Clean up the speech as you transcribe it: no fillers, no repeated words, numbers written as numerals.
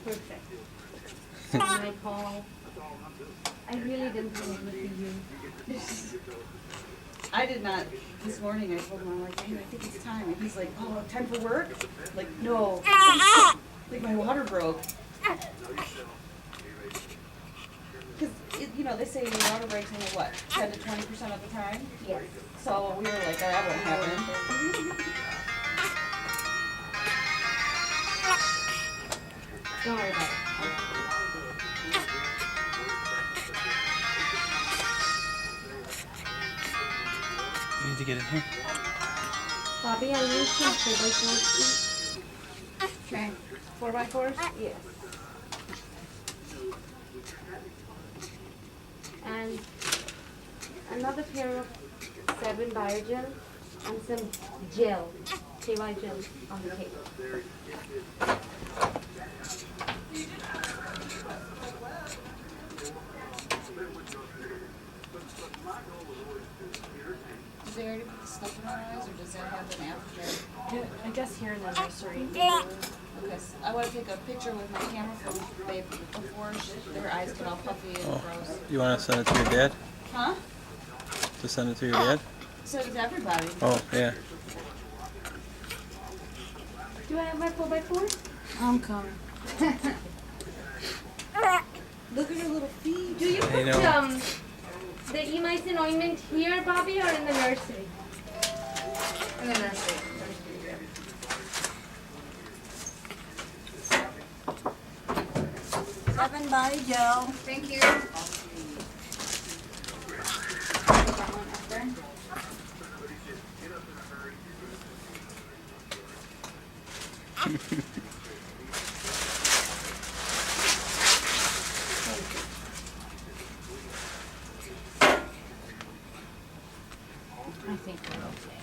Perfect. My call. I really didn't think it would be you. I did not. This morning I told him, I'm like, hey, I think it's time. And he's like, oh, time for work? Like, no. Like, my water broke. Because, you know, they say your water breaks only, what, 10 to 20% of the time? Yes. So we were like, oh, that won't happen. Don't worry about it. You need to get in here. Bobby, I need some 4x4s. Okay. 4x4s? Yes. And another pair of 7 Biogel and some gel, KY gel on the table. Did they already put the stuff in our eyes, or does that happen after? I guess here in the nursery. Okay, so I want to take a picture with my camera from babe before their eyes get all puffy and gross. You want to send it to your dad? Huh? To send it to your dad? Send it to everybody. Oh, yeah. Do I have my 4x4? I'm coming. Look at her little feet. Do you I put know. the emicin ointment here, Bobby, or in the nursery? In the nursery. 7 body gel. Thank you. I think we're okay.